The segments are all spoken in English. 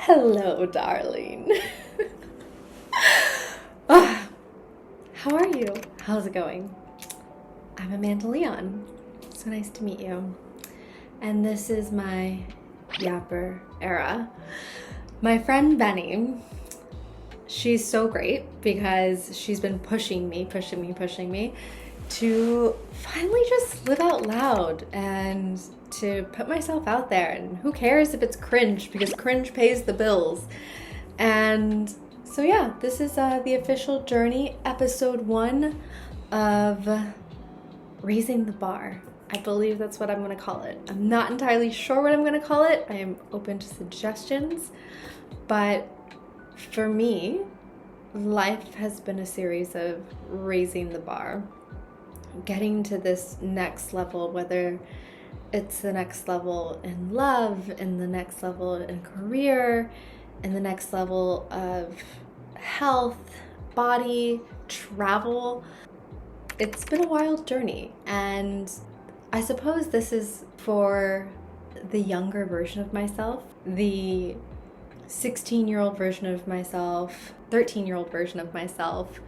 Hello, darling. Ah, how are you? How's it going? I'm Amanda Leon. So nice to meet you. And this is my Yapper Era. My friend Benny, she's so great because she's been pushing me to finally just live out loud and to put myself out there. And who cares if it's cringe, because cringe pays the bills. And so yeah, this is the official journey, episode 1 of Raising the Bar. I believe that's what I'm going to call it. I'm not entirely sure what I'm going to call it. I am open to suggestions. But for me, life has been a series of raising the bar. Getting to this next level, whether it's the next level in love, and the next level in career, and the next level of health, body, travel. It's been a wild journey, and I suppose this is for the younger version of myself, the 16-year-old version of myself, 13-year-old version of myself,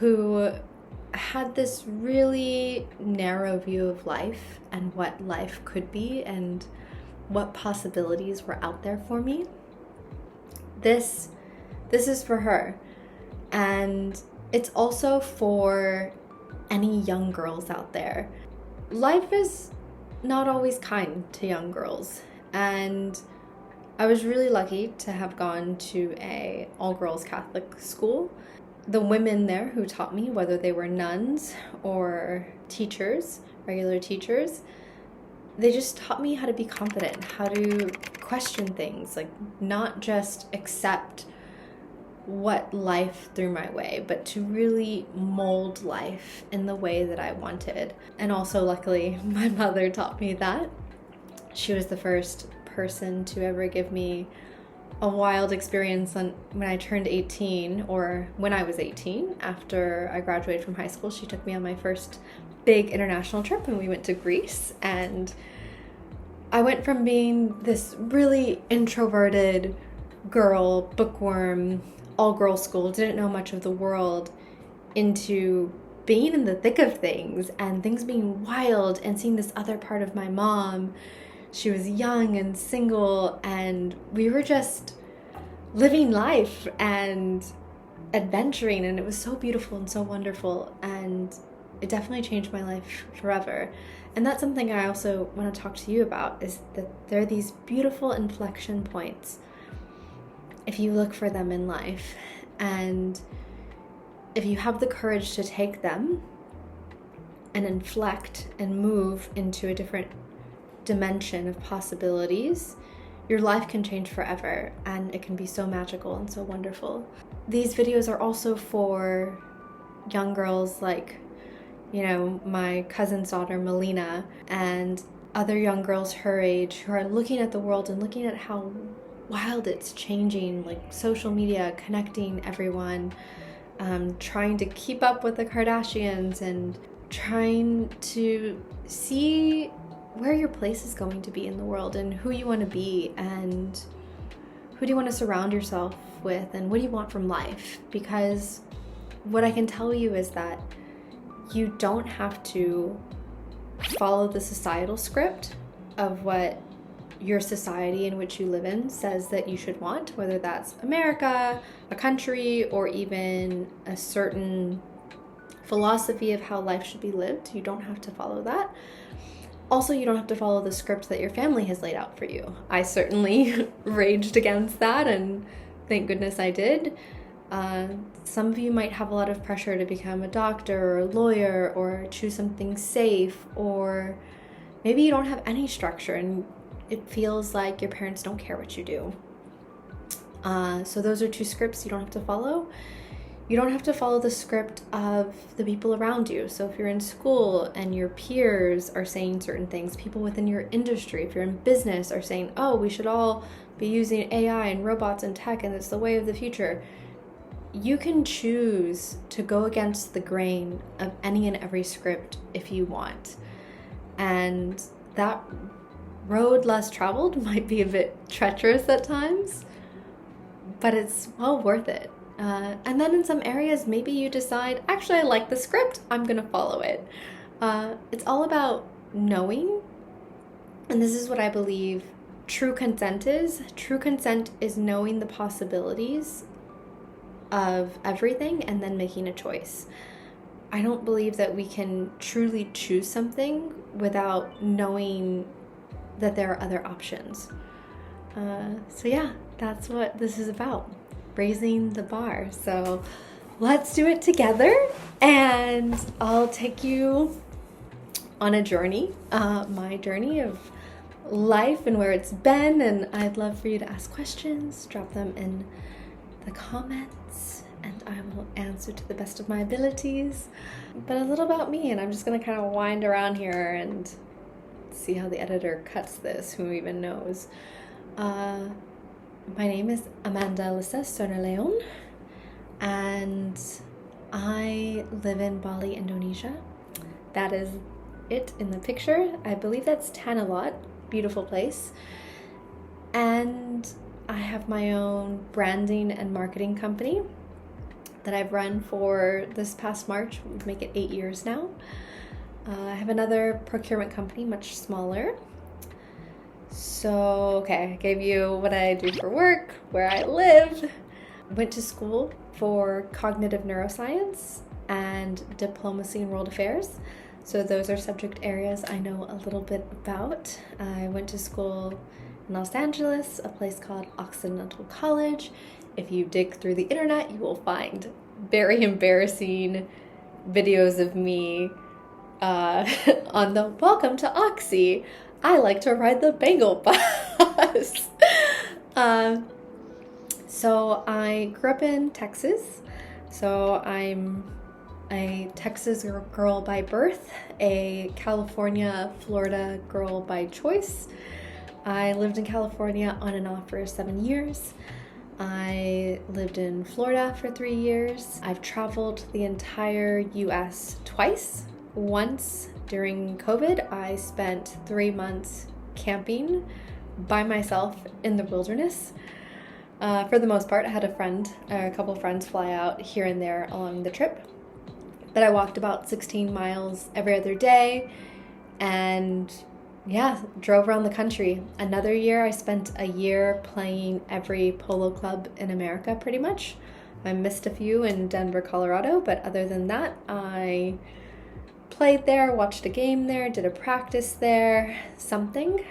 who had this really narrow view of life and what life could be and what possibilities were out there for me. This is for her. And it's also for any young girls out there. Life is not always kind to young girls, and I was really lucky to have gone to a all-girls Catholic school. The women there who taught me, whether they were nuns or teachers, regular teachers, they just taught me how to be confident, how to question things, like not just accept what life threw my way, but to really mold life in the way that I wanted. And also, luckily, my mother taught me that. She was the first person to ever give me a wild experience when I turned 18, or when I was 18, after I graduated from high school. She took me on my first big international trip, and we went to Greece. And I went from being this really introverted girl, bookworm, all-girls school, didn't know much of the world, into being in the thick of things and things being wild and seeing this other part of my mom. She was young and single, and we were just living life and adventuring, and it was so beautiful and so wonderful, and it definitely changed my life forever. And that's something I also want to talk to you about, is that there are these beautiful inflection points if you look for them in life, and if you have the courage to take them and inflect and move into a different dimension of possibilities, your life can change forever, and it can be so magical and so wonderful. These videos are also for young girls like, my cousin's daughter Melina, and other young girls her age who are looking at the world and looking at how wild it's changing, like social media connecting everyone, trying to keep up with the Kardashians and trying to see where your place is going to be in the world, and who you want to be, and who do you want to surround yourself with, and what do you want from life. Because what I can tell you is that you don't have to follow the societal script of what your society in which you live in says that you should want, whether that's America, a country, or even a certain philosophy of how life should be lived. You don't have to follow that. Also, you don't have to follow the script that your family has laid out for you. I certainly raged against that, and thank goodness I did. Some of you might have a lot of pressure to become a doctor or a lawyer, or choose something safe, or maybe you don't have any structure and it feels like your parents don't care what you do. So those are 2 scripts you don't have to follow. You don't have to follow the script of the people around you. So if you're in school and your peers are saying certain things, people within your industry, if you're in business, are saying, oh, we should all be using AI and robots and tech, and it's the way of the future. You can choose to go against the grain of any and every script if you want. And that road less traveled might be a bit treacherous at times, but it's well worth it. And then in some areas, maybe you decide, actually, I like the script, I'm gonna follow it. It's all about knowing, and this is what I believe true consent is. True consent is knowing the possibilities of everything and then making a choice. I don't believe that we can truly choose something without knowing that there are other options. So yeah, that's what this is about, raising the bar. So let's do it together, and I'll take you on a journey, my journey of life and where it's been, and I'd love for you to ask questions, drop them in the comments, and I will answer to the best of my abilities. But a little about me, and I'm just gonna kind of wind around here and see how the editor cuts this, who even knows. My name is Amanda Alyssa Sonaleon, and I live in Bali, Indonesia. That is it in the picture. I believe that's Tanalot, beautiful place. And I have my own branding and marketing company that I've run for this past March. We'll make it 8 years now. I have another procurement company, much smaller. So, okay, I gave you what I do for work, where I live. Went to school for cognitive neuroscience and diplomacy in world affairs. So those are subject areas I know a little bit about. I went to school in Los Angeles, a place called Occidental College. If you dig through the internet, you will find very embarrassing videos of me on the Welcome to Oxy. I like to ride the Bengal bus. So I grew up in Texas. So I'm a Texas girl by birth, a California, Florida girl by choice. I lived in California on and off for 7 years. I lived in Florida for 3 years. I've traveled the entire US twice. Once during COVID, I spent 3 months camping by myself in the wilderness. For the most part, I had a couple of friends fly out here and there along the trip. But I walked about 16 miles every other day and drove around the country. Another year, I spent a year playing every polo club in America, pretty much. I missed a few in Denver, Colorado, but other than that, I played there, watched a game there, did a practice there, something.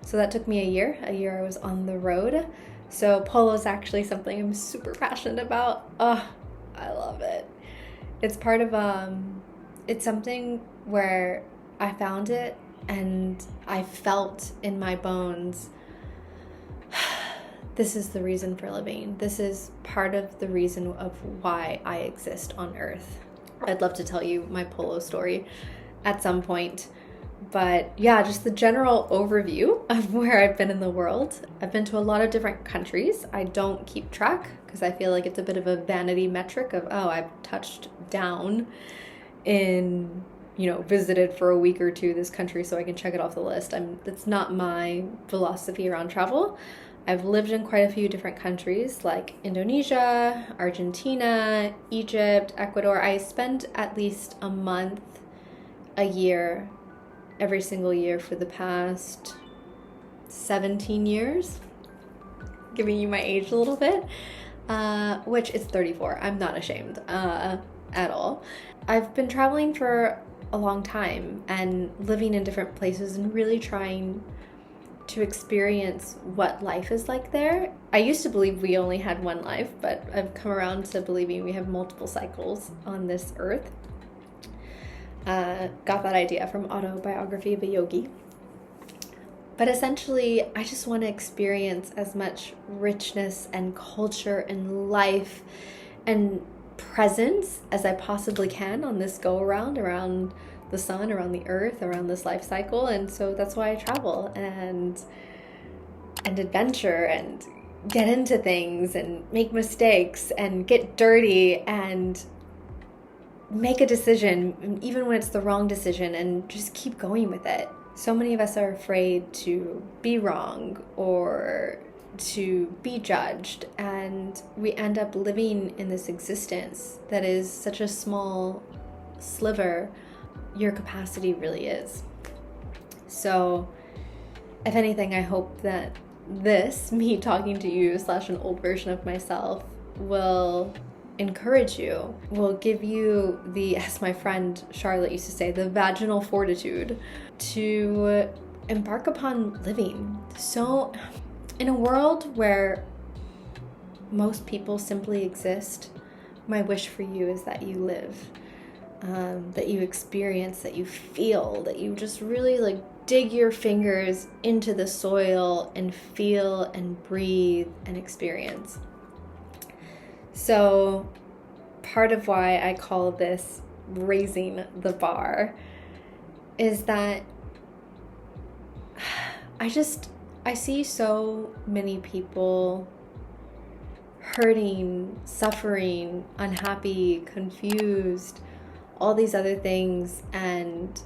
So that took me a year. A year I was on the road. So polo is actually something I'm super passionate about. Oh, I love it. It's part of, it's something where I found it and I felt in my bones, this is the reason for living. This is part of the reason of why I exist on Earth. I'd love to tell you my polo story at some point. But yeah, just the general overview of where I've been in the world. I've been to a lot of different countries. I don't keep track because I feel like it's a bit of a vanity metric of, oh, I've touched down in, visited for a week or two this country so I can check it off the list. That's not my philosophy around travel. I've lived in quite a few different countries like Indonesia, Argentina, Egypt, Ecuador. I spent at least a month a year every single year for the past 17 years, giving you my age a little bit, which is 34. I'm not ashamed at all. I've been traveling for a long time and living in different places and really trying to experience what life is like there. I used to believe we only had one life, but I've come around to believing we have multiple cycles on this earth. Got that idea from Autobiography of a Yogi. But essentially, I just want to experience as much richness and culture and life and presence as I possibly can on this go-around, around the sun, around the earth, around this life cycle. And so that's why I travel and adventure and get into things and make mistakes and get dirty and make a decision, even when it's the wrong decision, and just keep going with it. So many of us are afraid to be wrong or to be judged, and we end up living in this existence that is such a small sliver your capacity really is. So if anything, I hope that this, me talking to you / an old version of myself, will encourage you, will give you the, as my friend Charlotte used to say, the vaginal fortitude to embark upon living. So in a world where most people simply exist, my wish for you is that you live, that you experience, that you feel, that you just really like dig your fingers into the soil and feel and breathe and experience. So part of why I call this raising the bar is that I see so many people hurting, suffering, unhappy, confused, all these other things, and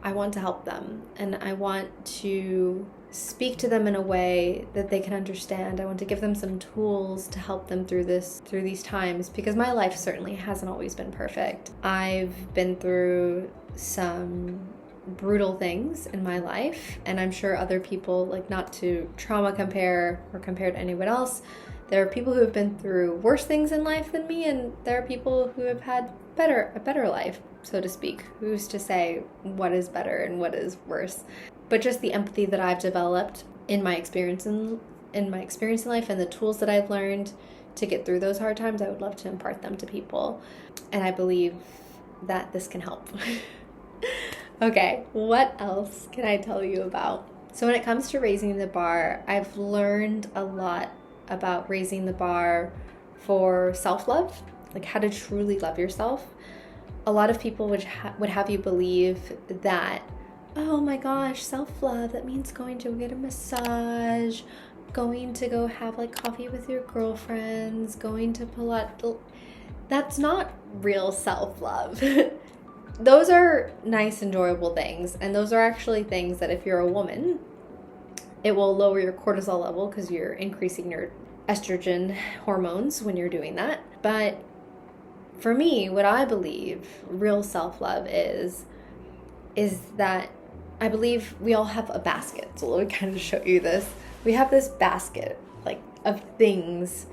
I want to help them, and I want to speak to them in a way that they can understand. I want to give them some tools to help them through these times, because my life certainly hasn't always been perfect. I've been through some brutal things in my life, and I'm sure other people, like, not to trauma compare or compare to anyone else, there are people who have been through worse things in life than me, and there are people who have had a better life, so to speak. Who's to say what is better and what is worse? But just the empathy that I've developed in my experience in life, and the tools that I've learned to get through those hard times, I would love to impart them to people, and I believe that this can help. Okay, what else can I tell you about? So when it comes to raising the bar, I've learned a lot about raising the bar for self-love, like how to truly love yourself. A lot of people would have you believe that, oh my gosh, self-love, that means going to get a massage, going to go have like coffee with your girlfriends, going to Pilates. That's not real self-love. Those are nice, enjoyable things, and those are actually things that if you're a woman, it will lower your cortisol level because you're increasing your estrogen hormones when you're doing that. But for me, what I believe real self-love is that I believe we all have a basket. So let me kind of show you this. We have this basket, like, of things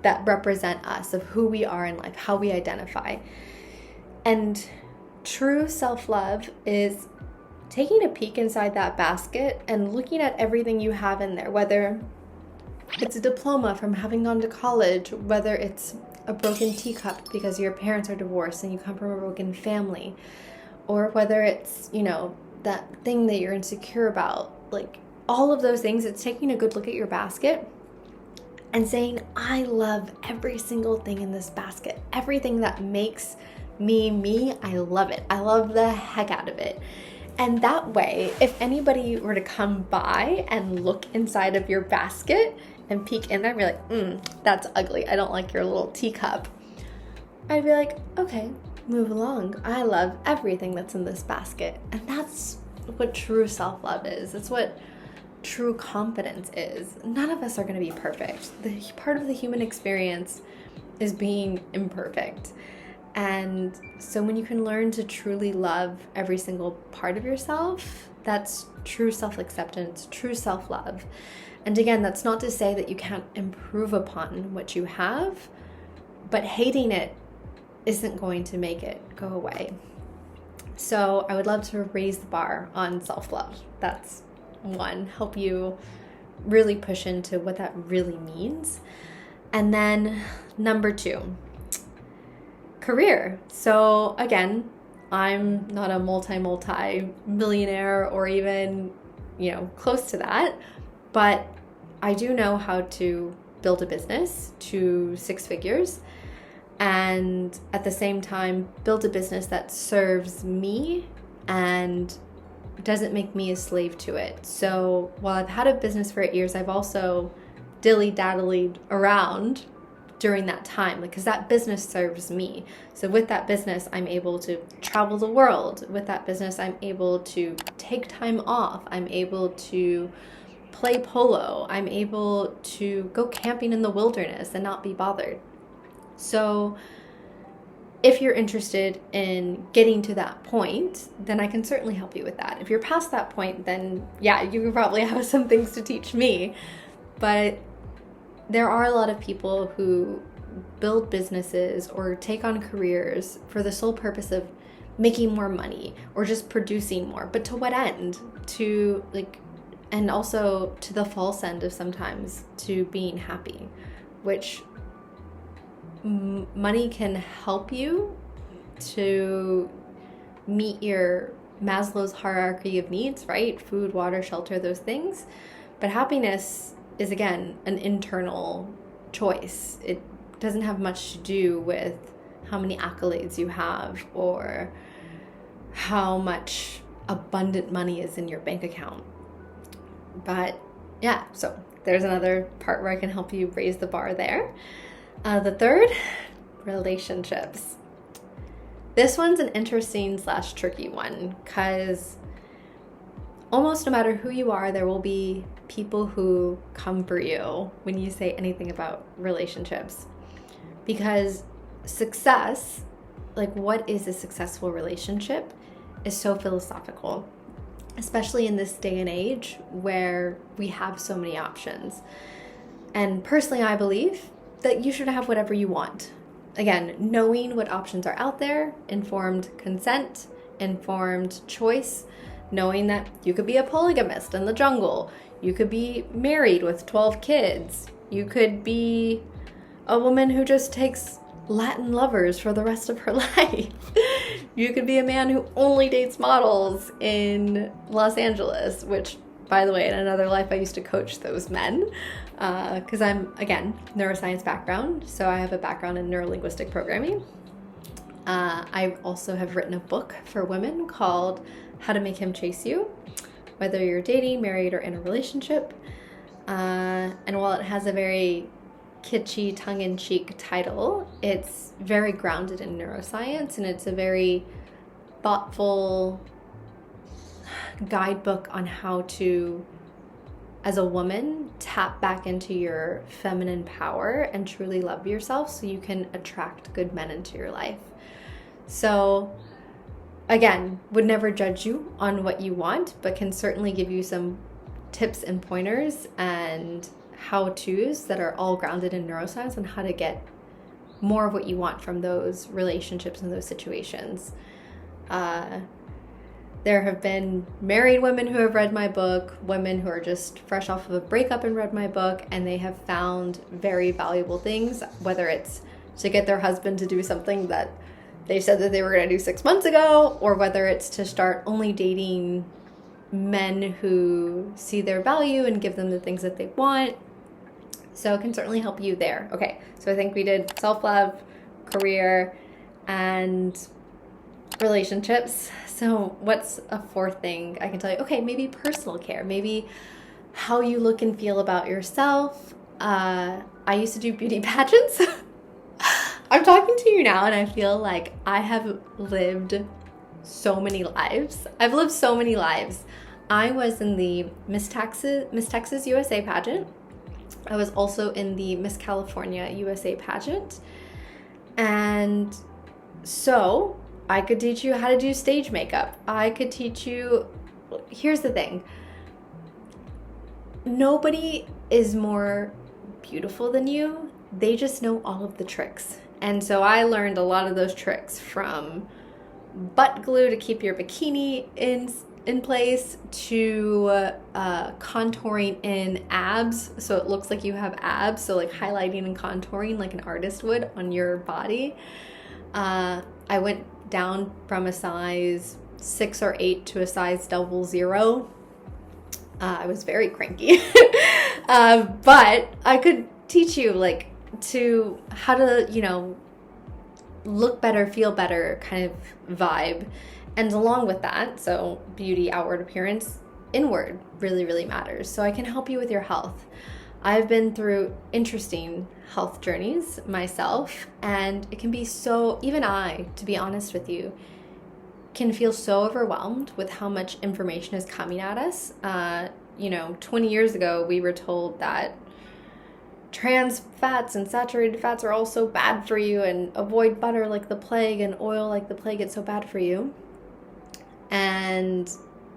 that represent us, of who we are in life, how we identify. And true self-love is taking a peek inside that basket and looking at everything you have in there, whether it's a diploma from having gone to college, whether it's a broken teacup because your parents are divorced and you come from a broken family, or whether it's, you know, that thing that you're insecure about. Like, all of those things, it's taking a good look at your basket and saying, I love every single thing in this basket. Everything that makes me, I love it. I love the heck out of it. And that way, if anybody were to come by and look inside of your basket and peek in there and be like, that's ugly, I don't like your little teacup, I'd be like, okay, move along. I love everything that's in this basket. And that's what true self-love is. It's what true confidence is. None of us are going to be perfect. The part of the human experience is being imperfect. And so when you can learn to truly love every single part of yourself, that's true self-acceptance, true self-love. And again, that's not to say that you can't improve upon what you have, but hating it isn't going to make it go away. So I would love to raise the bar on self-love. That's one, help you really push into what that really means. And then number 2, career. So again, I'm not a multi-millionaire or even, close to that, but I do know how to build a business to 6 figures, and at the same time build a business that serves me and doesn't make me a slave to it. So while I've had a business for 8 years, I've also dilly-daddlied around during that time, because that business serves me. So with that business, I'm able to travel the world. With that business, I'm able to take time off. I'm able to play polo. I'm able to go camping in the wilderness and not be bothered. So if you're interested in getting to that point, then I can certainly help you with that. If you're past that point, then yeah, you probably have some things to teach me. But there are a lot of people who build businesses or take on careers for the sole purpose of making more money or just producing more. But to what end? To like, and also to the false end of sometimes to being happy, which money can help you to meet your Maslow's hierarchy of needs, right? Food, water, shelter, those things. But happiness is, again, an internal choice. It doesn't have much to do with how many accolades you have or how much abundant money is in your bank account. But yeah, so there's another part where I can help you raise the bar there. The third, relationships. This one's an interesting / tricky one because almost no matter who you are, there will be people who come for you when you say anything about relationships. Because success, like what is a successful relationship, is so philosophical, especially in this day and age where we have so many options. And personally, I believe that you should have whatever you want. Again, knowing what options are out there, informed consent, informed choice, knowing that you could be a polygamist in the jungle, you could be married with 12 kids, you could be a woman who just takes Latin lovers for the rest of her life. You could be a man who only dates models in Los Angeles, which, by the way, in another life, I used to coach those men because I'm, again, neuroscience background. So I have a background in neurolinguistic programming. I also have written a book for women called How to Make Him Chase You, whether you're dating, married, or in a relationship. And while it has a very kitschy, tongue-in-cheek title, it's very grounded in neuroscience, and it's a very thoughtful guidebook on how to, as a woman, tap back into your feminine power and truly love yourself so you can attract good men into your life. So again, would never judge you on what you want, but can certainly give you some tips and pointers and how-tos that are all grounded in neuroscience on how to get more of what you want from those relationships and those situations. There have been married women who have read my book, women who are just fresh off of a breakup and read my book, and they have found very valuable things, whether it's to get their husband to do something that they said that they were going to do 6 months ago, or whether it's to start only dating men who see their value and give them the things that they want. So it can certainly help you there. Okay, so I think we did self-love, career, and relationships. So what's a fourth thing I can tell you? Okay, maybe personal care, maybe how you look and feel about yourself. I used to do beauty pageants. I'm talking to you now and I feel like I have lived so many lives. I've lived so many lives. I was in the Miss Texas USA pageant. I was also in the Miss California USA pageant. And so I could teach you how to do stage makeup. I could teach you, here's the thing. Nobody is more beautiful than you. They just know all of the tricks. And so I learned a lot of those tricks, from butt glue to keep your bikini in place, to contouring in abs so it looks like you have abs, so like highlighting and contouring like an artist would on your body. I went down from a size 6 or 8 to a size 00. I was very cranky. But I could teach you like to how to, you know, look better, feel better kind of vibe. And along with that, so beauty, outward appearance, inward really, really matters. So I can help you with your health. I've been through interesting health journeys myself, and it can be so, even I, to be honest with you, can feel so overwhelmed with how much information is coming at us. you know, 20 years ago, we were told that trans fats and saturated fats are all so bad for you, and avoid butter like the plague and oil like the plague, it's so bad for you. And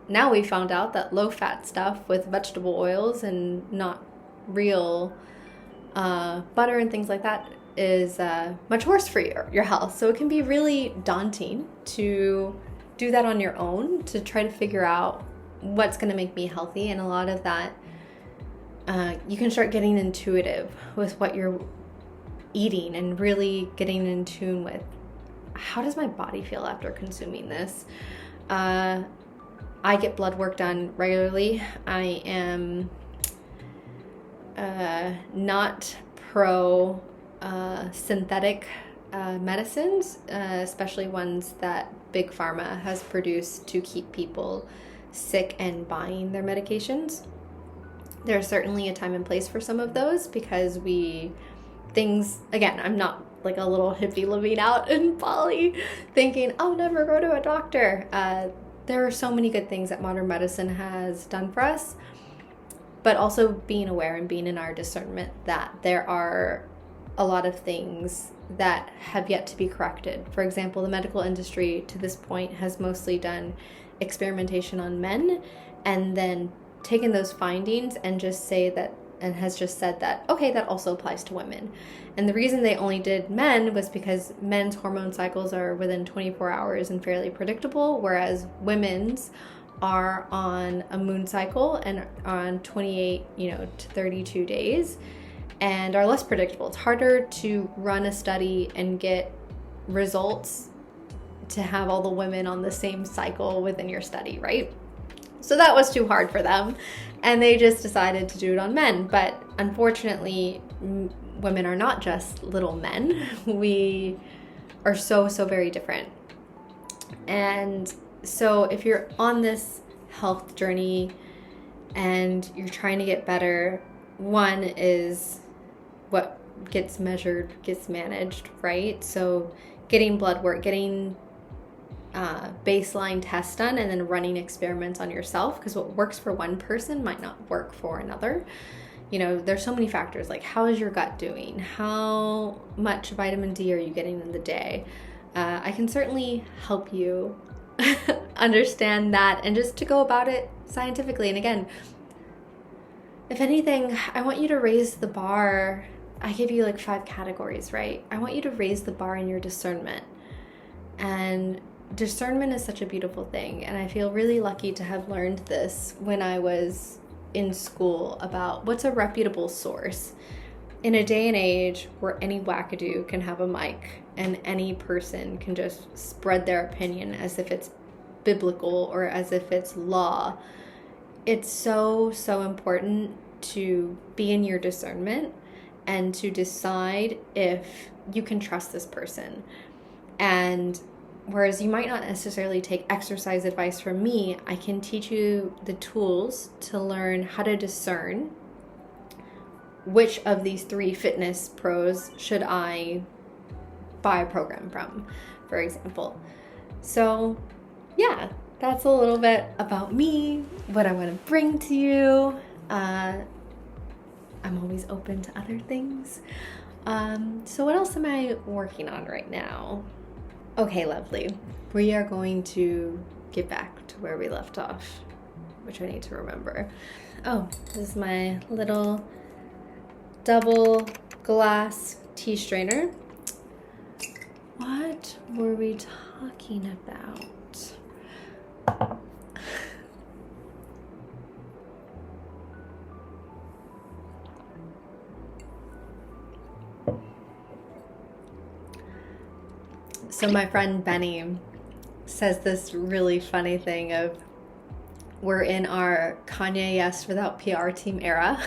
now we found out that low-fat stuff with vegetable oils and not real butter and things like that is much worse for your health. So it can be really daunting to do that on your own, to try to figure out what's going to make me healthy. And a lot of that, you can start getting intuitive with what you're eating and really getting in tune with, how does my body feel after consuming this? I get blood work done regularly. I am not pro synthetic medicines, especially ones that Big Pharma has produced to keep people sick and buying their medications. There's certainly a time and place for some of those, because again, I'm not like a little hippie living out in Bali thinking, I'll never go to a doctor. There are so many good things that modern medicine has done for us, but also being aware and being in our discernment that there are a lot of things that have yet to be corrected. For example, the medical industry to this point has mostly done experimentation on men, and then taken those findings and has just said that, okay, that also applies to women. And the reason they only did men was because men's hormone cycles are within 24 hours and fairly predictable, whereas women's are on a moon cycle and on 28, to 32 days, and are less predictable. It's harder to run a study and get results to have all the women on the same cycle within your study, right? So that was too hard for them, and they just decided to do it on men. But unfortunately, women are not just little men. We are so very different. And so if you're on this health journey and you're trying to get better, one is what gets measured gets managed, right? So getting blood work, getting baseline tests done, and then running experiments on yourself, because what works for one person might not work for another. There's so many factors, like how is your gut doing? How much vitamin D are you getting in the day? I can certainly help you understand that, and just to go about it scientifically. And again, if anything, I want you to raise the bar. I give you like 5 categories, right? I want you to raise the bar in your discernment. And discernment is such a beautiful thing, and I feel really lucky to have learned this when I was in school about what's a reputable source. In a day and age where any wackadoo can have a mic and any person can just spread their opinion as if it's biblical or as if it's law, it's so important to be in your discernment and to decide if you can trust this person. And whereas you might not necessarily take exercise advice from me, I can teach you the tools to learn how to discern which of these 3 fitness pros should I buy a program from, for example. So yeah, that's a little bit about me, what I want to bring to you. I'm always open to other things. So what else am I working on right now? Okay, lovely. We are going to get back to where we left off, which I need to remember. Oh, this is my little double glass tea strainer. What were we talking about? So my friend Benny says this really funny thing of, we're in our Kanye Yes Without PR team era.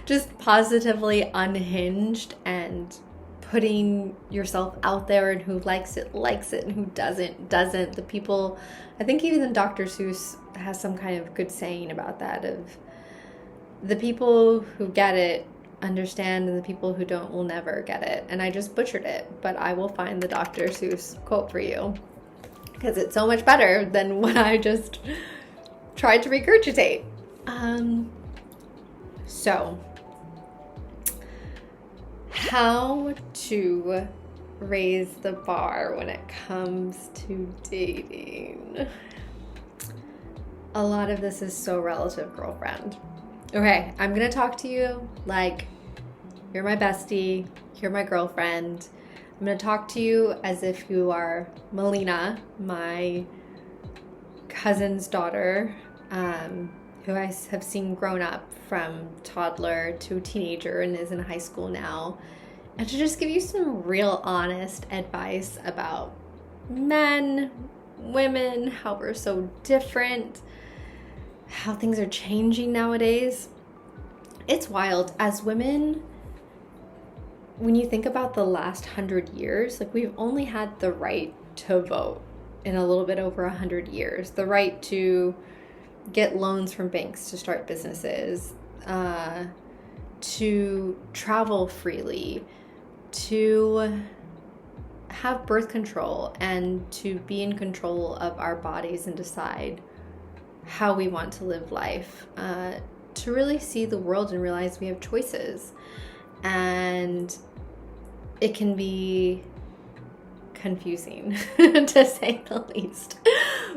Just positively unhinged and putting yourself out there, and who likes it, and who doesn't. The people, I think even Dr. Seuss has some kind of good saying about that, of the people who get it understand, and the people who don't will never get it. And I just butchered it, but I will find the Dr. Seuss quote for you, because it's so much better than what I just tried to regurgitate. So, how to raise the bar when it comes to dating. A lot of this is so relative, girlfriend. Okay, I'm gonna talk to you like you're my bestie, you're my girlfriend. I'm gonna talk to you as if you are Melina, my cousin's daughter, who I have seen grown up from toddler to teenager and is in high school now. And to just give you some real honest advice about men, women, how we're so different, how things are changing nowadays. It's wild. As women, when you think about the last 100 years, like we've only had the right to vote in a little bit over 100 years, the right to get loans from banks to start businesses, to travel freely, to have birth control, and to be in control of our bodies and decide how we want to live life, to really see the world and realize we have choices. And it can be confusing to say the least.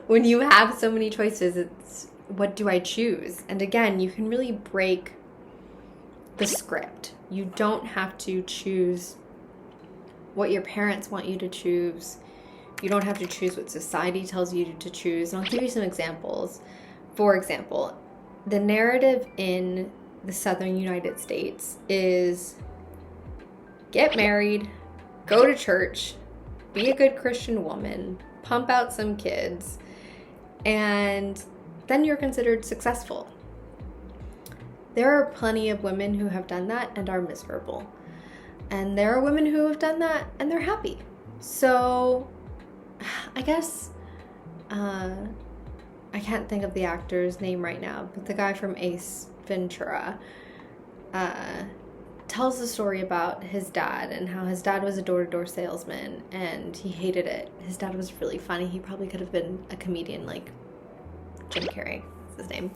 When you have so many choices, it's what do I choose? And again, you can really break the script. You don't have to choose what your parents want you to choose. You don't have to choose what society tells you to choose. And I'll give you some examples. For example, the narrative in the southern United States is get married, go to church, be a good Christian woman, pump out some kids, and then you're considered successful. There are plenty of women who have done that and are miserable. And there are women who have done that and they're happy. So I guess, I can't think of the actor's name right now, but the guy from Ace Ventura tells the story about his dad and how his dad was a door-to-door salesman and he hated it. His dad was really funny. He probably could have been a comedian like Jim Carrey, is his name.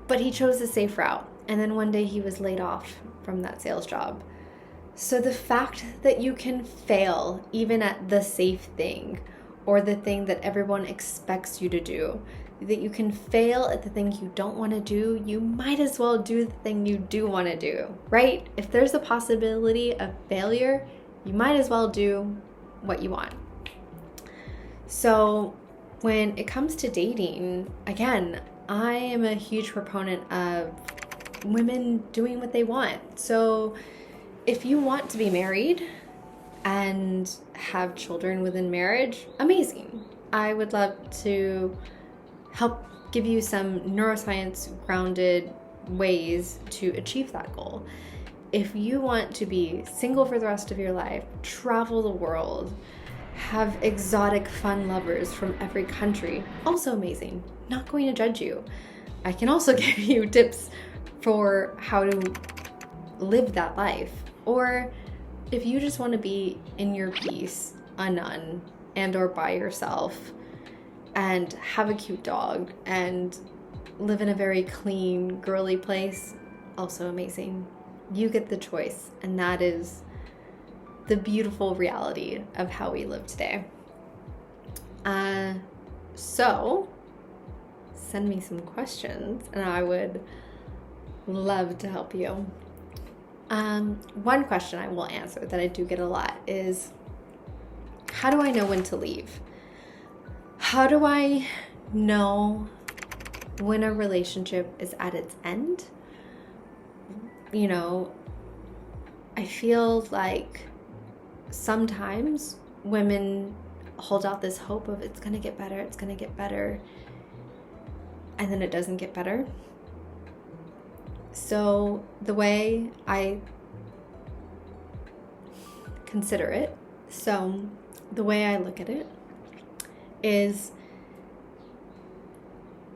But he chose the safe route. And then one day he was laid off from that sales job. So the fact that you can fail even at the safe thing or the thing that everyone expects you to do, that you can fail at the thing you don't want to do, you might as well do the thing you do want to do, right? If there's a possibility of failure, you might as well do what you want. So when it comes to dating, again, I am a huge proponent of women doing what they want. So if you want to be married and have children within marriage, amazing. I would love to help give you some neuroscience grounded ways to achieve that goal. If you want to be single for the rest of your life, travel the world, have exotic fun lovers from every country, also amazing. Not going to judge you. I can also give you tips for how to live that life. Or if you just want to be in your peace, a nun, and or by yourself, and have a cute dog, and live in a very clean, girly place, also amazing. You get the choice, and that is the beautiful reality of how we live today. So send me some questions and I would love to help you. One question I will answer that I do get a lot is, how do I know when to leave? How do I know when a relationship is at its end? You know, I feel like sometimes women hold out this hope of it's gonna get better, it's gonna get better, and then it doesn't get better. So the way I consider it, so the way I look at it is,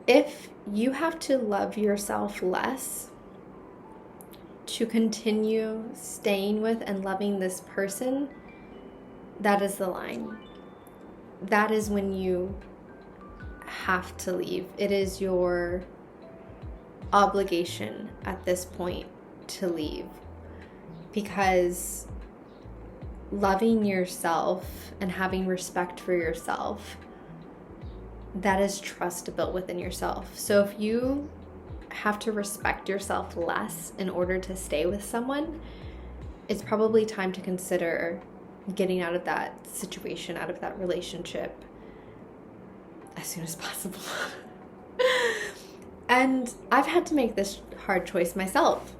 if you have to love yourself less to continue staying with and loving this person, that is the line. That is when you have to leave. It is your obligation at this point to leave, because loving yourself and having respect for yourself, that is trust built within yourself. So if you have to respect yourself less in order to stay with someone, it's probably time to consider getting out of that situation, out of that relationship as soon as possible. And I've had to make this hard choice myself.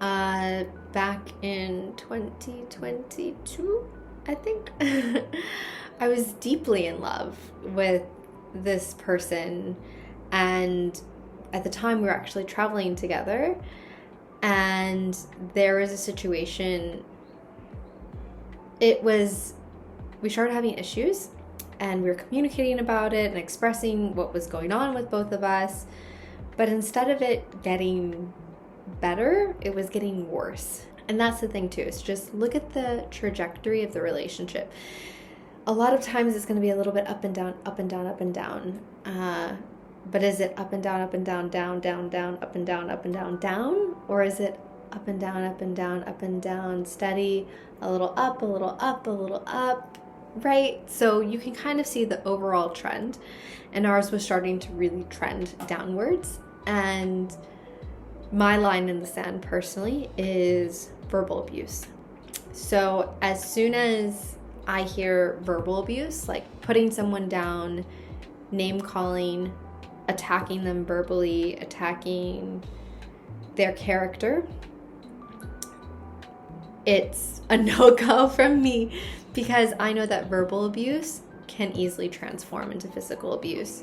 Back in 2022, I think, I was deeply in love with this person, and at the time we were actually traveling together, and there was a situation. We started having issues, and we were communicating about it and expressing what was going on with both of us, but instead of it getting better, it was getting worse. And that's the thing too, is just look at the trajectory of the relationship. A lot of times it's going to be a little bit up and down, up and down, up and down. But is it up and down, down, down, down, up and down, down? Or is it up and down, up and down, steady, a little up, a little up, a little up, right? So you can kind of see the overall trend. And ours was starting to really trend downwards. And my line in the sand personally is verbal abuse. So as soon as I hear verbal abuse, like putting someone down, name calling, attacking them verbally, attacking their character, it's a no-go from me, because I know that verbal abuse can easily transform into physical abuse.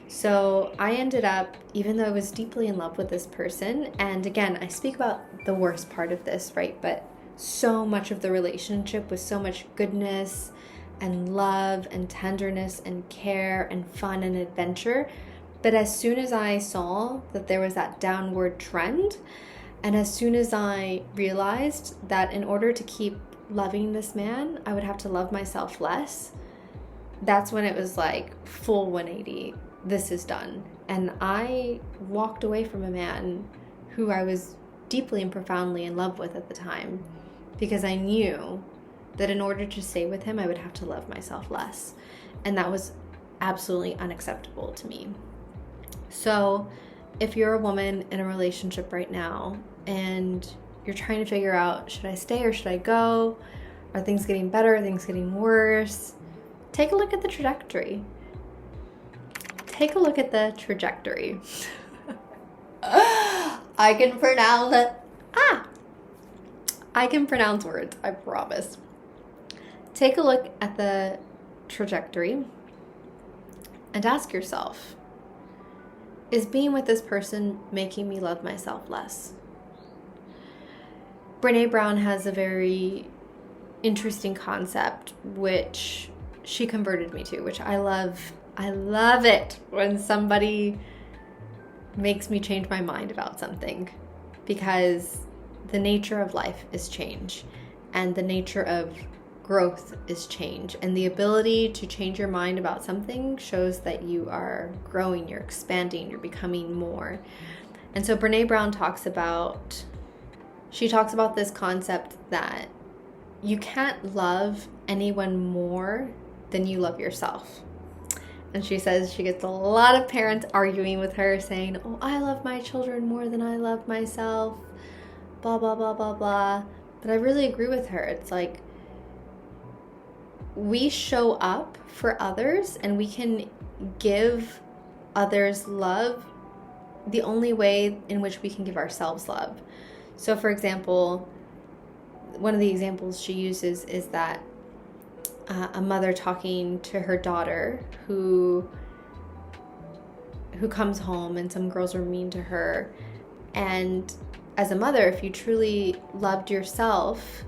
So I ended up, even though I was deeply in love with this person, and again, I speak about the worst part of this, right? But so much of the relationship was so much goodness and love and tenderness and care and fun and adventure. But as soon as I saw that there was that downward trend, and as soon as I realized that in order to keep loving this man, I would have to love myself less, that's when it was like full 180. This is done. And I walked away from a man who I was deeply and profoundly in love with at the time, because I knew that in order to stay with him, I would have to love myself less. And that was absolutely unacceptable to me. So if you're a woman in a relationship right now and you're trying to figure out, should I stay or should I go? Are things getting better? Are things getting worse? Take a look at the trajectory. Take a look at the trajectory. I can pronounce it. I can pronounce words, I promise. Take a look at the trajectory and ask yourself, is being with this person making me love myself less? Brené Brown has a very interesting concept which she converted me to, which I love. I love it when somebody makes me change my mind about something, because the nature of life is change, and the nature of growth is change, and the ability to change your mind about something shows that you are growing, you're expanding, you're becoming more. And so Brené Brown talks about this concept that you can't love anyone more than you love yourself. And she says she gets a lot of parents arguing with her, saying, oh, I love my children more than I love myself, blah, blah, blah, blah, blah. But I really agree with her. It's like, we show up for others and we can give others love the only way in which we can give ourselves love. So for example, one of the examples she uses is that a mother talking to her daughter who comes home and some girls are mean to her. And as a mother, if you truly loved yourself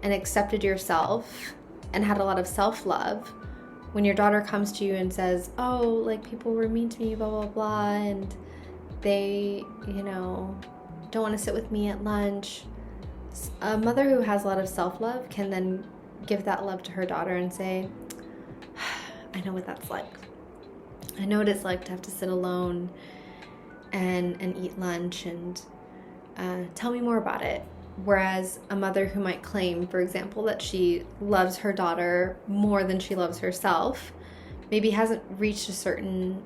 and accepted yourself and had a lot of self-love, when your daughter comes to you and says, oh, like people were mean to me, blah, blah, blah, and they, don't want to sit with me at lunch. A mother who has a lot of self-love can then give that love to her daughter and say, I know what that's like. I know what it's like to have to sit alone and eat lunch, and tell me more about it. Whereas a mother who might claim, for example, that she loves her daughter more than she loves herself, maybe hasn't reached a certain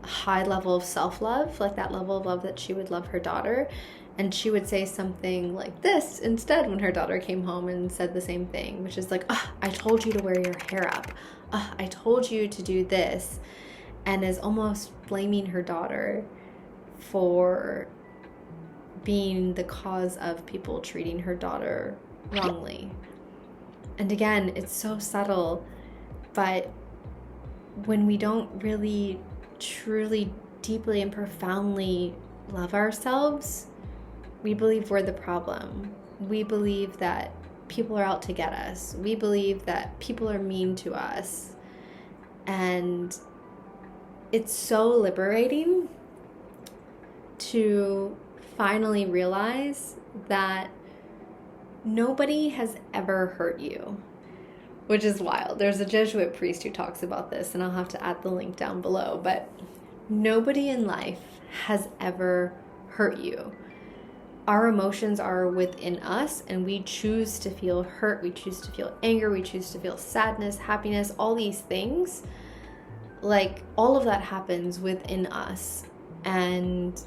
high level of self-love, like that level of love that she would love her daughter, and she would say something like this instead when her daughter came home and said the same thing, which is like, oh, I told you to wear your hair up. Oh, I told you to do this. And is almost blaming her daughter for being the cause of people treating her daughter wrongly. And again, it's so subtle, but when we don't really, truly, deeply, and profoundly love ourselves, we believe we're the problem. We believe that people are out to get us. We believe that people are mean to us. And it's so liberating to finally realize that nobody has ever hurt you, which is wild. There's a Jesuit priest who talks about this, and I'll have to add the link down below, but nobody in life has ever hurt you. Our emotions are within us, and we choose to feel hurt, we choose to feel anger, we choose to feel sadness, happiness, all these things. Like, all of that happens within us, and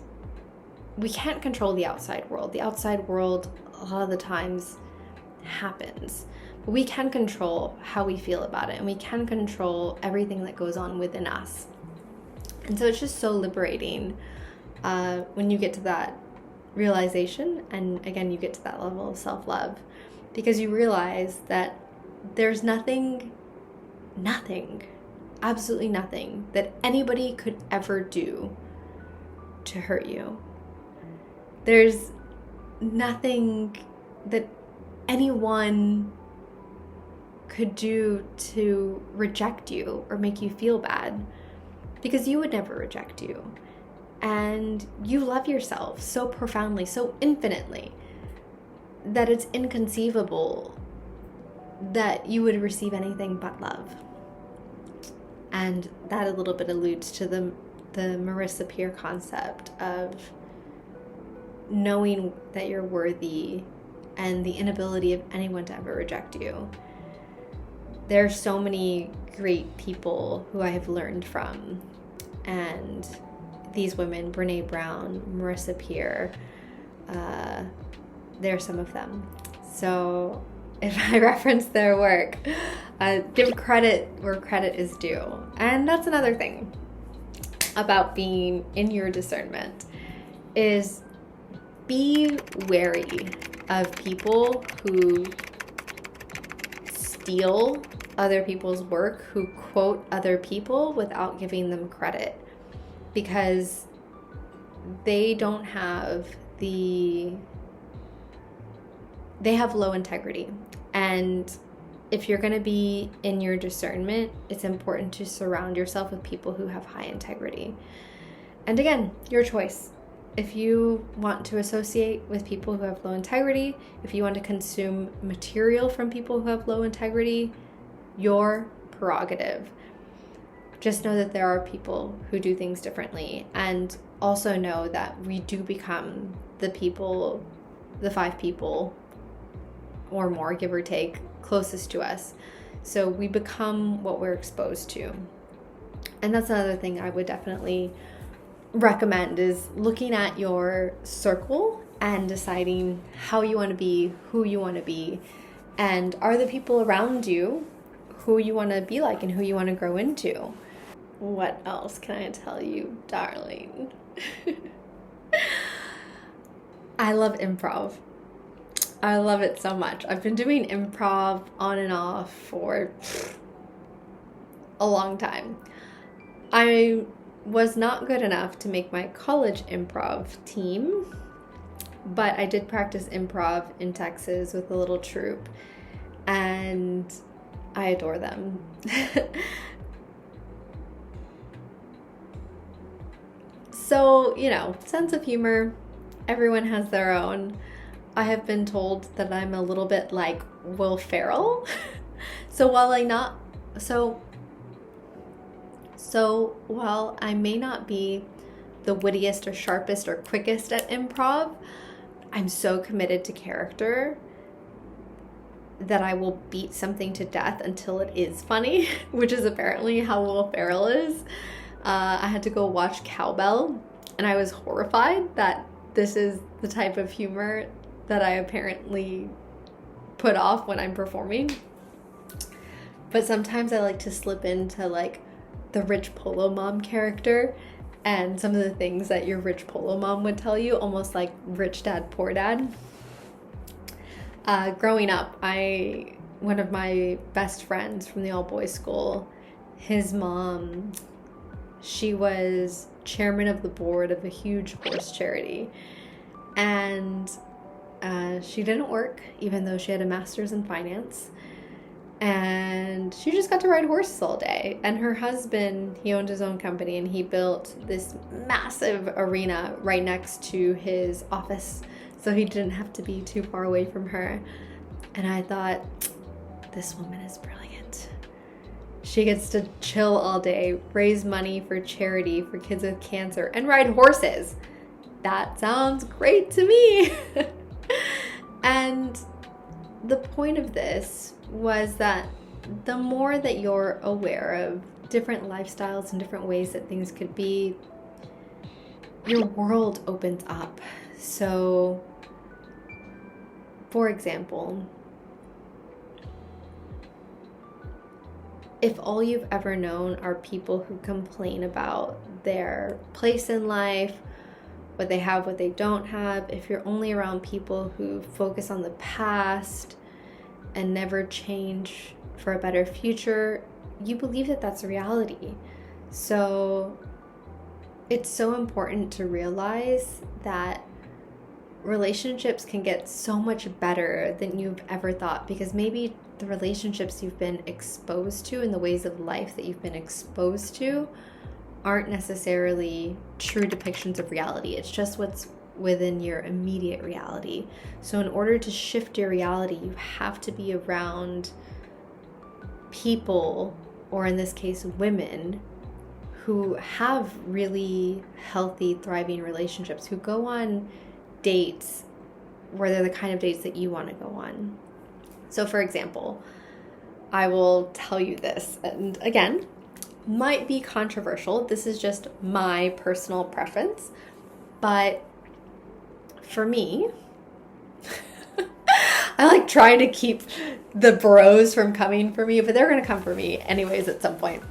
we can't control the outside world. The outside world, a lot of the times, happens. But we can control how we feel about it, and we can control everything that goes on within us. And so it's just so liberating when you get to that realization, and again, you get to that level of self-love, because you realize that there's nothing, absolutely nothing that anybody could ever do to hurt you. There's nothing that anyone could do to reject you or make you feel bad, because you would never reject you. And you love yourself so profoundly, so infinitely, that it's inconceivable that you would receive anything but love. And that a little bit alludes to the Marissa Peer concept of knowing that you're worthy and the inability of anyone to ever reject you. There are so many great people who I have learned from, and these women, Brene Brown, Marissa Peer, they're some of them. So if I reference their work, give credit where credit is due. And that's another thing about being in your discernment, is be wary of people who steal other people's work, who quote other people without giving them credit, because they don't have they have low integrity. And if you're going to be in your discernment, it's important to surround yourself with people who have high integrity. And again, your choice. If you want to associate with people who have low integrity, if you want to consume material from people who have low integrity, your prerogative. Just know that there are people who do things differently, and also know that we do become the 5 people or more, give or take, closest to us. So we become what we're exposed to. And that's another thing I would definitely recommend, is looking at your circle and deciding how you want to be, who you want to be, and are the people around you who you want to be like and who you want to grow into. What else can I tell you, darling? I love improv. I love it so much. I've been doing improv on and off for a long time. I was not good enough to make my college improv team, but I did practice improv in Texas with a little troupe, and I adore them. So, sense of humor, everyone has their own. I have been told that I'm a little bit like Will Ferrell. So So while I may not be the wittiest or sharpest or quickest at improv, I'm so committed to character that I will beat something to death until it is funny, which is apparently how Will Ferrell is. I had to go watch Cowbell, and I was horrified that this is the type of humor that I apparently put off when I'm performing. But sometimes I like to slip into like the rich Polo mom character and some of the things that your rich Polo mom would tell you, almost like Rich Dad, Poor Dad. Growing up, one of my best friends from the all-boys school, his mom, she was chairman of the board of a huge horse charity. And she didn't work, even though she had a master's in finance. And she just got to ride horses all day. And her husband, he owned his own company, and he built this massive arena right next to his office, so he didn't have to be too far away from her. And I thought, this woman is brilliant. She gets to chill all day, raise money for charity for kids with cancer, and ride horses. That sounds great to me. And the point of this was that the more that you're aware of different lifestyles and different ways that things could be, your world opens up. So, for example, if all you've ever known are people who complain about their place in life, what they have, what they don't have, if you're only around people who focus on the past and never change for a better future, you believe that that's reality. So it's so important to realize that relationships can get so much better than you've ever thought, because maybe the relationships you've been exposed to and the ways of life that you've been exposed to aren't necessarily true depictions of reality. It's just what's within your immediate reality. So in order to shift your reality, you have to be around people, or in this case, women, who have really healthy, thriving relationships, who go on dates where they're the kind of dates that you want to go on. So for example, I will tell you this, and again, might be controversial. This is just my personal preference, but for me, I like trying to keep the bros from coming for me, but they're going to come for me anyways at some point.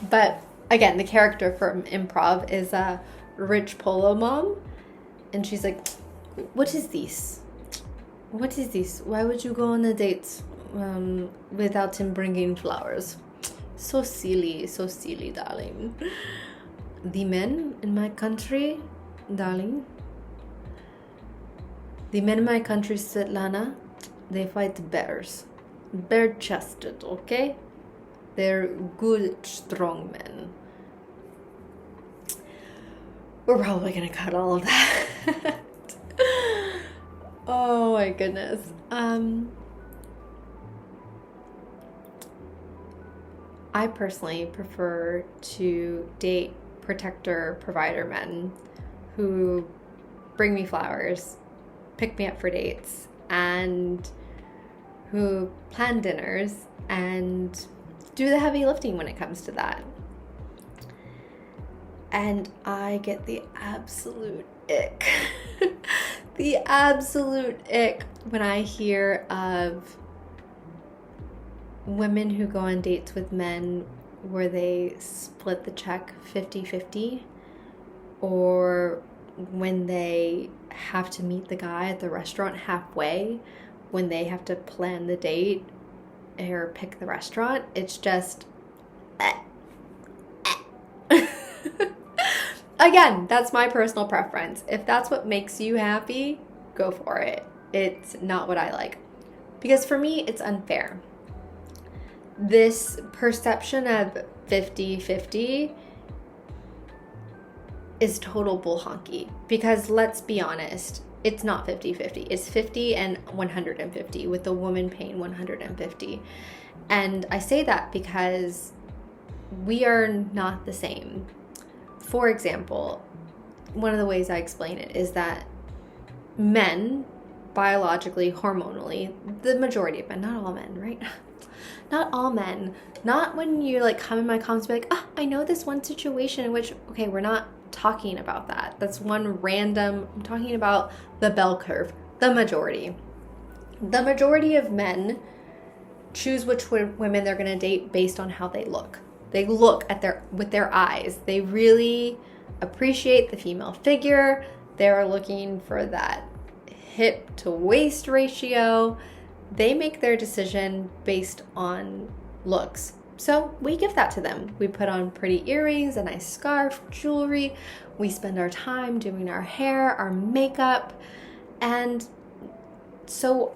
But again, the character from improv is a rich Polo mom, and she's like, what is this? What is this? Why would you go on a date without him bringing flowers? So silly, darling. The men in my country, darling, the men in my country, Svetlana, they fight bears. Bare-chested, okay? They're good, strong men. We're probably gonna cut all of that. Oh my goodness. I personally prefer to date protector, provider men who bring me flowers, pick me up for dates, and who plan dinners and do the heavy lifting when it comes to that. And I get the absolute ick. The absolute ick when I hear of women who go on dates with men where they split the check 50-50, or when they have to meet the guy at the restaurant halfway when they have to plan the date or pick the restaurant. It's just again, that's my personal preference. If that's what makes you happy, go for it. It's not what I like, because for me it's unfair. This perception of 50-50 is total bull honky, because let's be honest, it's not 50-50. It's 50 and 150, with the woman paying 150. And I say that because we are not the same. For example, one of the ways I explain it is that men, biologically, hormonally, the majority of men, not all men, right? Not all men. Not when you like come in my comments and be like, I know this one situation in which, okay, we're not talking about that. That's one random, I'm talking about the bell curve, the majority. The majority of men choose which women they're going to date based on how they look. They look at with their eyes. They really appreciate the female figure. They're looking for that hip to waist ratio. They make their decision based on looks. So we give that to them. We put on pretty earrings, a nice scarf, jewelry. We spend our time doing our hair, our makeup. And so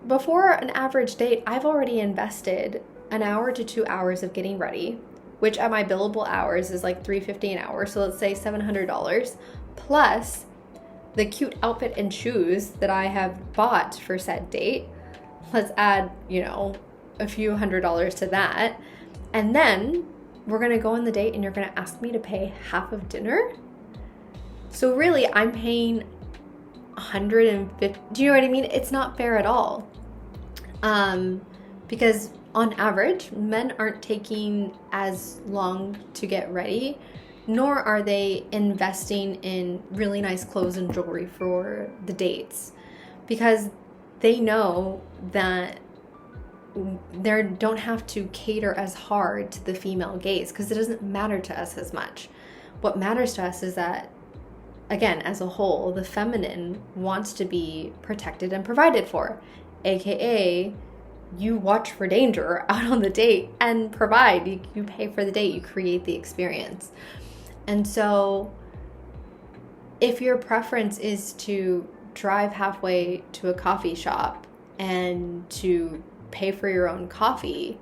before an average date, I've already invested an hour to 2 hours of getting ready, which at my billable hours is like $350 an hour. So let's say $700 plus the cute outfit and shoes that I have bought for said date. Let's add, a few $100s to that. And then we're going to go on the date and you're going to ask me to pay half of dinner. So really I'm paying $150. Do you know what I mean? It's not fair at all. Because on average, men aren't taking as long to get ready, nor are they investing in really nice clothes and jewelry for the dates, because they know that they don't have to cater as hard to the female gaze, because it doesn't matter to us as much. What matters to us is that, again, as a whole, the feminine wants to be protected and provided for, aka you watch for danger out on the date and provide. You pay for the date, you create the experience. And so if your preference is to drive halfway to a coffee shop and to pay for your own coffee,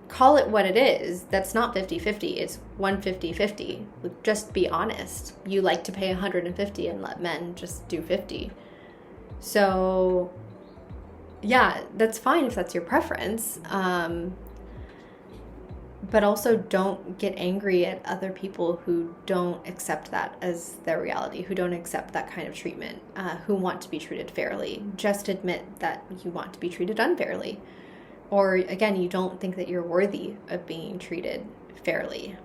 call it what it is. That's not 50-50. It's 150-50. Just be honest. You like to pay 150 and let men just do 50. So yeah, that's fine if that's your preference. But also don't get angry at other people who don't accept that as their reality, who don't accept that kind of treatment, who want to be treated fairly. Just admit that you want to be treated unfairly. Or again, you don't think that you're worthy of being treated fairly.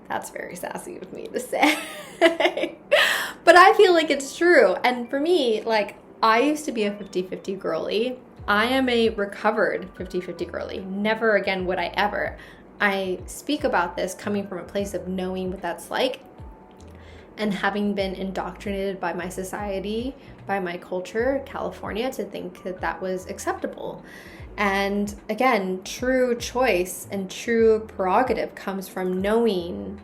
That's very sassy of me to say. But I feel like it's true. And for me, like, I used to be a 50-50 girly. I am a recovered 50-50 girly. Never again would I ever. I speak about this coming from a place of knowing what that's like and having been indoctrinated by my society, by my culture, California, to think that that was acceptable. And again, true choice and true prerogative comes from knowing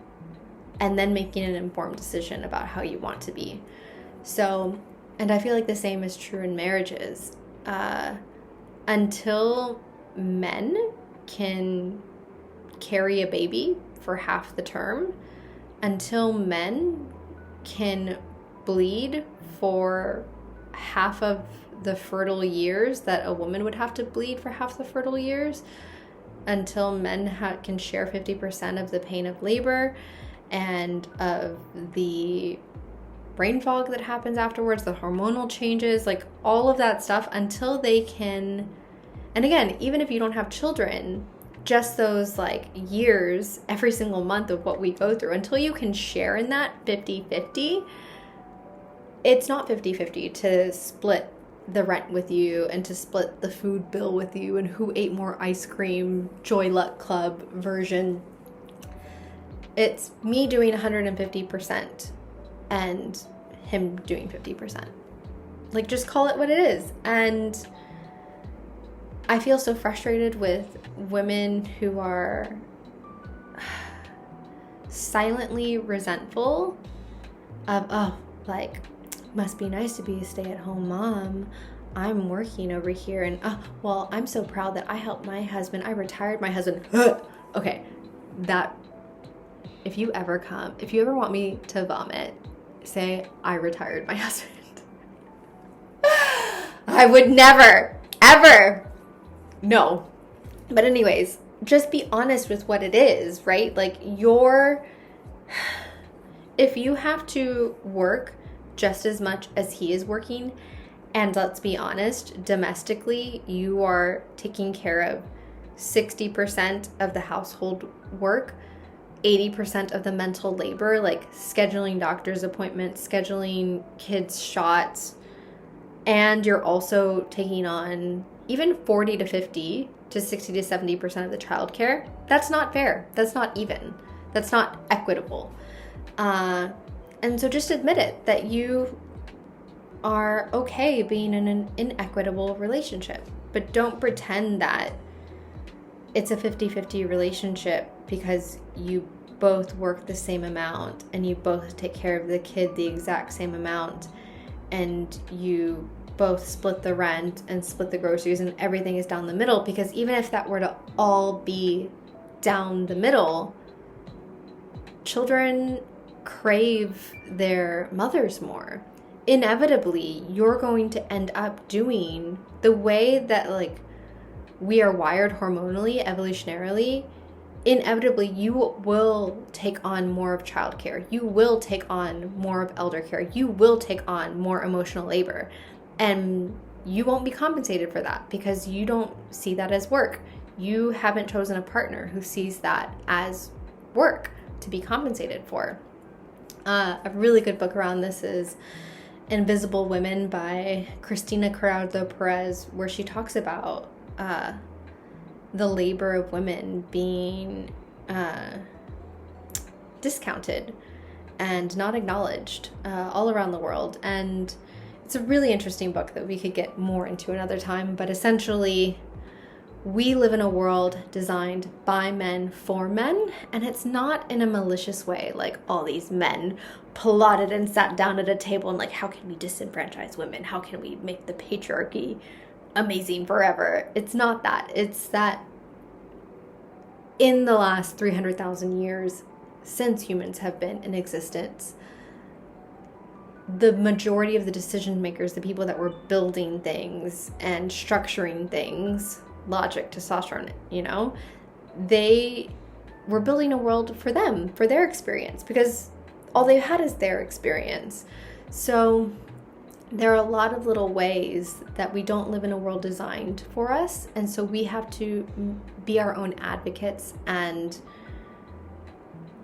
and then making an informed decision about how you want to be. So, and I feel like the same is true in marriages. Until men can carry a baby for half the term, until men can bleed for half of the fertile years that a woman would have to bleed for half the fertile years, until men can share 50% of the pain of labor and of the brain fog that happens afterwards, the hormonal changes, like all of that stuff, until they can, and again, even if you don't have children, just those like years every single month of what we go through, until you can share in that 50-50, it's not 50-50 to split the rent with you and to split the food bill with you and who ate more ice cream, Joy Luck Club version. It's me doing 150% and him doing 50%. Like, just call it what it is. And I feel so frustrated with women who are silently resentful of, must be nice to be a stay-at-home mom. I'm working over here and, I'm so proud that I helped my husband. I retired my husband. Okay, if you ever want me to vomit, say I retired my husband. I would never, ever. No. But anyways, just be honest with what it is, right? Like if you have to work just as much as he is working, and let's be honest, domestically, you are taking care of 60% of the household work, 80% of the mental labor, like scheduling doctor's appointments, scheduling kids' shots, and you're also taking on even 40 to 50 to 60 to 70% of the childcare. That's not fair. That's not even. That's not equitable. And so just admit it, that you are okay being in an inequitable relationship. But don't pretend that it's a 50-50 relationship because you both work the same amount and you both take care of the kid the exact same amount and you both split the rent and split the groceries and everything is down the middle. Because even if that were to all be down the middle, children crave their mothers more. Inevitably, you're going to end up doing the way that like we are wired hormonally, evolutionarily. Inevitably, you will take on more of childcare. You will take on more of elder care. You will take on more emotional labor. And you won't be compensated for that because you don't see that as work. You haven't chosen a partner who sees that as work to be compensated for. A really good book around this is Invisible Women by Cristina Carrado Perez, where she talks about the labor of women being discounted and not acknowledged all around the world. And it's a really interesting book that we could get more into another time, but essentially we live in a world designed by men for men, and it's not in a malicious way, like all these men plotted and sat down at a table and like, how can we disenfranchise women? How can we make the patriarchy amazing forever? It's not that. It's that in the last 300,000 years since humans have been in existence, the majority of the decision makers, the people that were building things and structuring things, logic, testosterone, they were building a world for them, for their experience, because all they had is their experience. So there are a lot of little ways that we don't live in a world designed for us, and so we have to be our own advocates and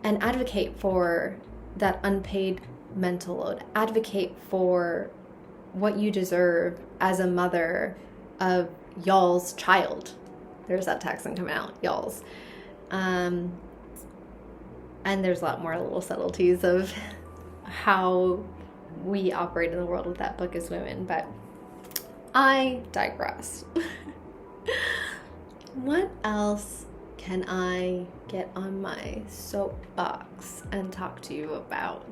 advocate for that unpaid mental load, advocate for what you deserve as a mother of y'all's child. There's that accent coming out, y'all's. And there's a lot more little subtleties of how we operate in the world with that book as women, but I digress. What else can I get on my soapbox and talk to you about?